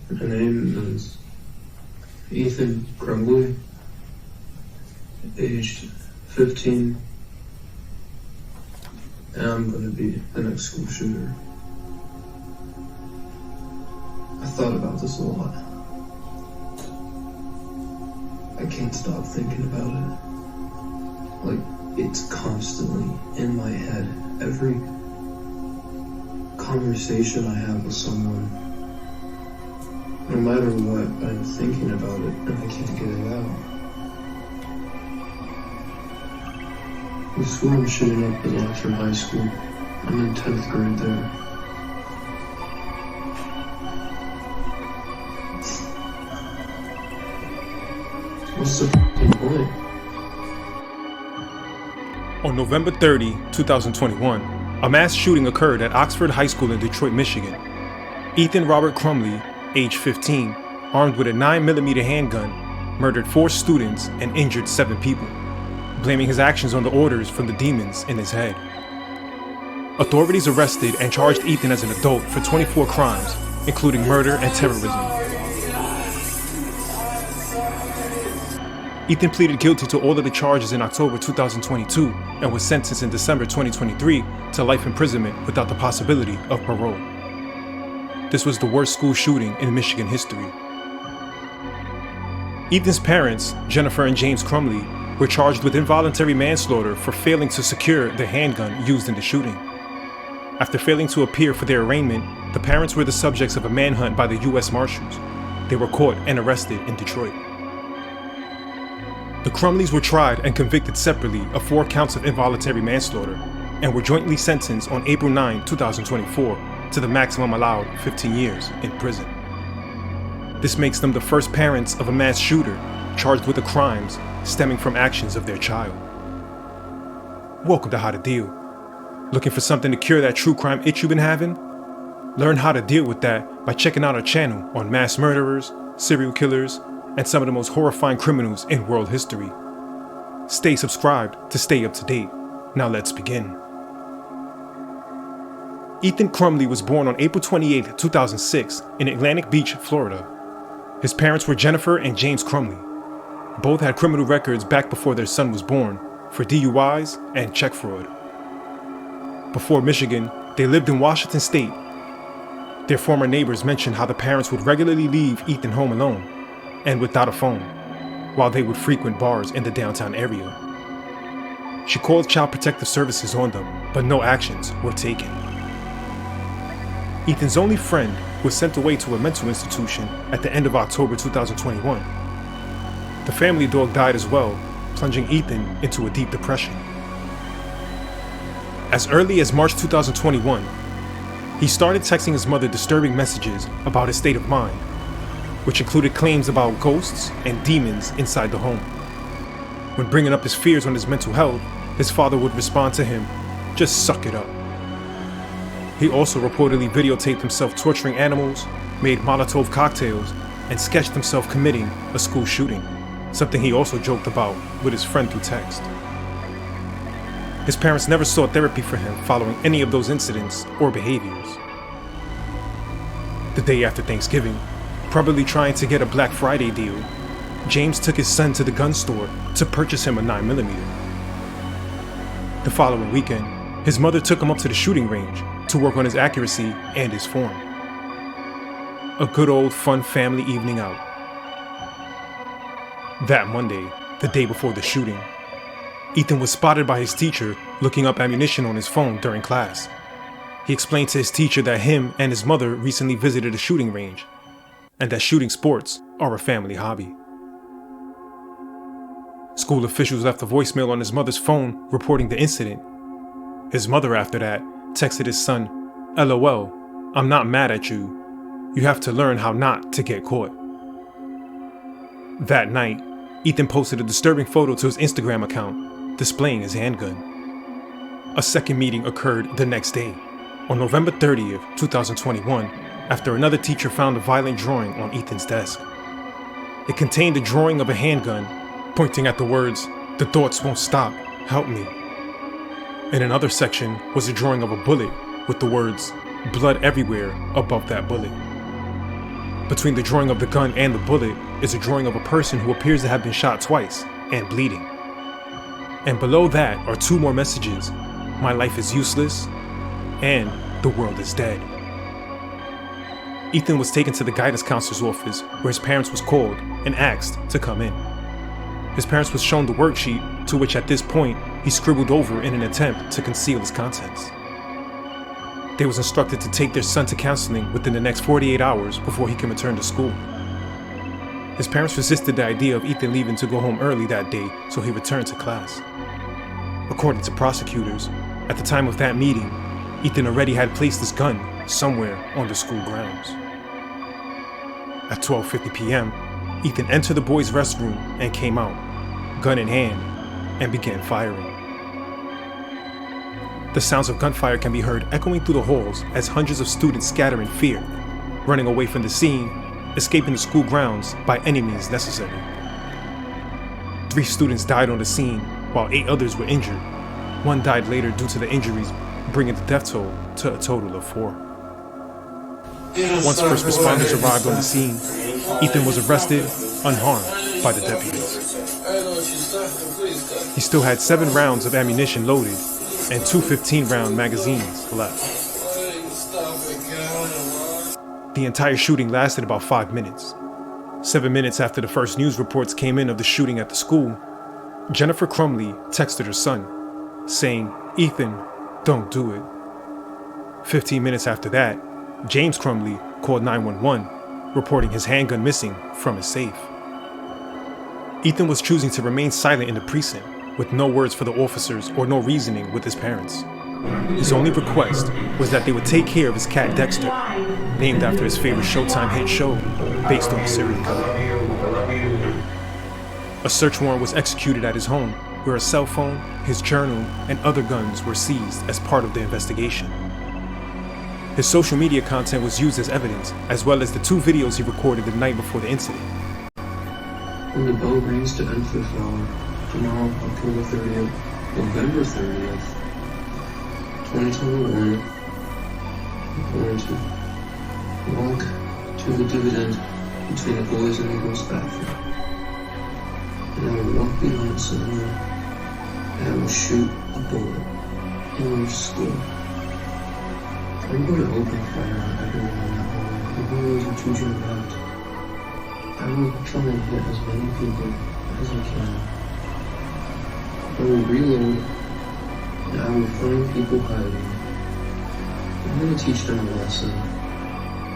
My name is Ethan Crumbley, aged 15, and I'm going to be the next school shooter. I thought about this a lot. I can't stop thinking about it. Like, it's constantly in my head. Every conversation I have with someone, no matter what, I'm thinking about it and I can't get it out. The school I'm shooting up is Oxford High School. I'm in 10th grade there. What's the f***ing point? On November 30, 2021, a mass shooting occurred at Oxford High School in Detroit, Michigan. Ethan Robert Crumbley, age 15, armed with a 9mm handgun, murdered 4 students and injured 7 people, blaming his actions on the orders from the demons in his head. Authorities arrested and charged Ethan as an adult for 24 crimes, including murder and terrorism. Ethan pleaded guilty to all of the charges in October 2022 and was sentenced in December 2023 to life imprisonment without the possibility of parole. This was the worst school shooting in Michigan history. Ethan's parents, Jennifer and James Crumbley, were charged with involuntary manslaughter for failing to secure the handgun used in the shooting. After failing to appear for their arraignment, the parents were the subjects of a manhunt by the U.S. Marshals. They were caught and arrested in Detroit. The Crumbleys were tried and convicted separately of 4 counts of involuntary manslaughter and were jointly sentenced on April 9, 2024 to the maximum allowed 15 years in prison. This makes them the first parents of a mass shooter charged with the crimes stemming from actions of their child. Welcome to How to Deal. Looking for something to cure that true crime itch you've been having? Learn how to deal with that by checking out our channel on mass murderers, serial killers, and some of the most horrifying criminals in world history. Stay subscribed to stay up to date. Now let's begin. Ethan Crumbley was born on April 28, 2006 in Atlantic Beach, Florida. His parents were Jennifer and James Crumbley. Both had criminal records back before their son was born for DUIs and check fraud. Before Michigan, they lived in Washington State. Their former neighbors mentioned how the parents would regularly leave Ethan home alone and without a phone, while they would frequent bars in the downtown area. She called Child Protective Services on them, but no actions were taken. Ethan's only friend was sent away to a mental institution at the end of October 2021. The family dog died as well, plunging Ethan into a deep depression. As early as March 2021, he started texting his mother disturbing messages about his state of mind, which included claims about ghosts and demons inside the home. When bringing up his fears on his mental health, his father would respond to him, "Just suck it up." He also reportedly videotaped himself torturing animals, made Molotov cocktails, and sketched himself committing a school shooting, something he also joked about with his friend through text. His parents never sought therapy for him following any of those incidents or behaviors. The day after Thanksgiving, probably trying to get a Black Friday deal, James took his son to the gun store to purchase him a 9mm. The following weekend, his mother took him up to the shooting range to work on his accuracy and his form. A good old fun family evening out. That Monday, the day before the shooting, Ethan was spotted by his teacher looking up ammunition on his phone during class. He explained to his teacher that him and his mother recently visited a shooting range, and that shooting sports are a family hobby. School officials left a voicemail on his mother's phone reporting the incident. His mother, after that, texted his son, "LOL, I'm not mad at you. You have to learn how not to get caught." That night, Ethan posted a disturbing photo to his Instagram account, displaying his handgun. A second meeting occurred the next day, on November 30th, 2021, after another teacher found a violent drawing on Ethan's desk. It contained a drawing of a handgun, pointing at the words, "The thoughts won't stop, help me." In another section was a drawing of a bullet with the words, "Blood everywhere" above that bullet. Between the drawing of the gun and the bullet is a drawing of a person who appears to have been shot twice and bleeding. And below that are two more messages: "My life is useless," and "The world is dead." Ethan was taken to the guidance counselor's office where his parents was called and asked to come in. His parents was shown the worksheet, to which at this point he scribbled over in an attempt to conceal its contents. They was instructed to take their son to counseling within the next 48 hours before he can return to school. His parents resisted the idea of Ethan leaving to go home early that day, so he returned to class. According to prosecutors, at the time of that meeting, Ethan already had placed his gun somewhere on the school grounds. At 12:50 p.m., Ethan entered the boys' restroom and came out, gun in hand, and began firing. The sounds of gunfire can be heard echoing through the halls as hundreds of students scatter in fear, running away from the scene, escaping the school grounds by any means necessary. 3 students died on the scene, while 8 others were injured. 1 died later due to the injuries, bringing the death toll to a total of 4. Once first responders arrived on the scene, Ethan was arrested, unharmed by the deputies. He still had 7 rounds of ammunition loaded and 2 15-round magazines left. The entire shooting lasted about 5 minutes. 7 minutes after the first news reports came in of the shooting at the school, Jennifer Crumbley texted her son, saying, "Ethan, don't do it." 15 minutes after that, James Crumbley called 911, reporting his handgun missing from his safe. Ethan was choosing to remain silent in the precinct, with no words for the officers or no reasoning with his parents. His only request was that they would take care of his cat Dexter, named after his favorite Showtime hit show based on a serial killer. A search warrant was executed at his home, where a cell phone, his journal, and other guns were seized as part of the investigation. His social media content was used as evidence, as well as the 2 videos he recorded the night before the incident. When the bell rings to end fifth hour, tomorrow, October 30th, November 30th, 2021, I'm going to walk to the dividend between the boys and the girls' bathroom. And I will walk behind someone and I will shoot a bullet in your school. I'm going to open fire on everyone in that hallway, the boys and children around. I will try and hit as many people as I can. I will reload, and I will find people hiding. I'm going to teach them a lesson.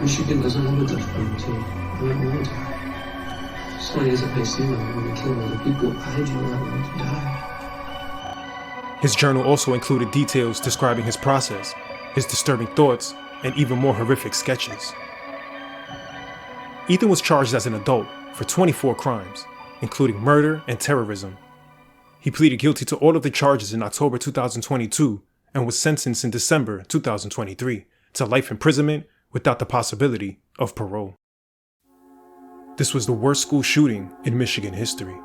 Michigan doesn't have a death penalty. I'm not going to die. As funny as it may seem, I'm going to kill other people. I do not want to die. His journal also included details describing his process, his disturbing thoughts, and even more horrific sketches. Ethan was charged as an adult for 24 crimes, including murder and terrorism. He pleaded guilty to all of the charges in October 2022 and was sentenced in December 2023 to life imprisonment without the possibility of parole. This was the worst school shooting in Michigan history.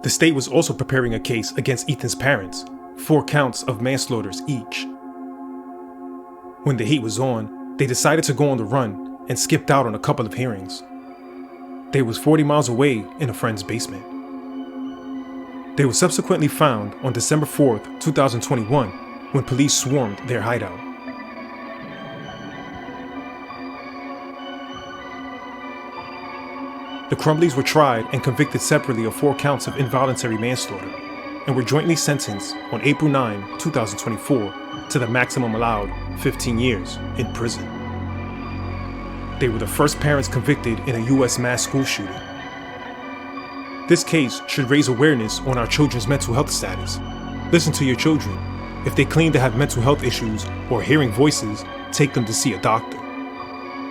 The state was also preparing a case against Ethan's parents, 4 counts of manslaughter each. When the heat was on, they decided to go on the run and skipped out on a couple of hearings. They was 40 miles away in a friend's basement. They were subsequently found on December 4th, 2021, when police swarmed their hideout. The Crumbleys were tried and convicted separately of 4 counts of involuntary manslaughter and were jointly sentenced on April 9, 2024 to the maximum allowed 15 years in prison. They were the first parents convicted in a U.S. mass school shooting. This case should raise awareness on our children's mental health status. Listen to your children. If they claim to have mental health issues or hearing voices, take them to see a doctor.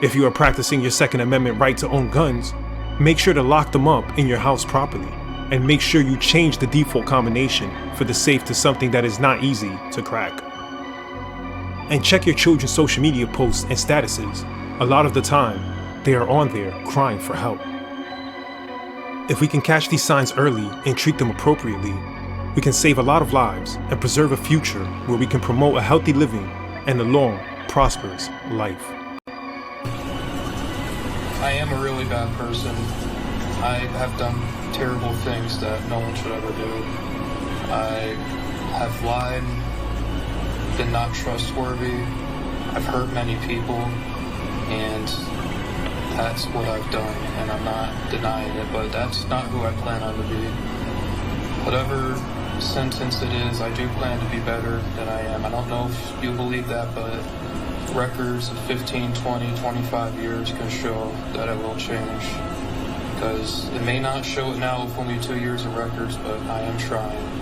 If you are practicing your Second Amendment right to own guns, make sure to lock them up in your house properly, and make sure you change the default combination for the safe to something that is not easy to crack. And check your children's social media posts and statuses. A lot of the time, they are on there crying for help. If we can catch these signs early and treat them appropriately, we can save a lot of lives and preserve a future where we can promote a healthy living and a long, prosperous life. I am a really bad person. I have done terrible things that no one should ever do. I have lied, been not trustworthy. I've hurt many people, and that's what I've done, and I'm not denying it, but that's not who I plan on to be. Whatever sentence it is, I do plan to be better than I am. I don't know if you believe that, but records of 15, 20, 25 years can show that it will change. Because it may not show it now with only 2 years of records, but I am trying.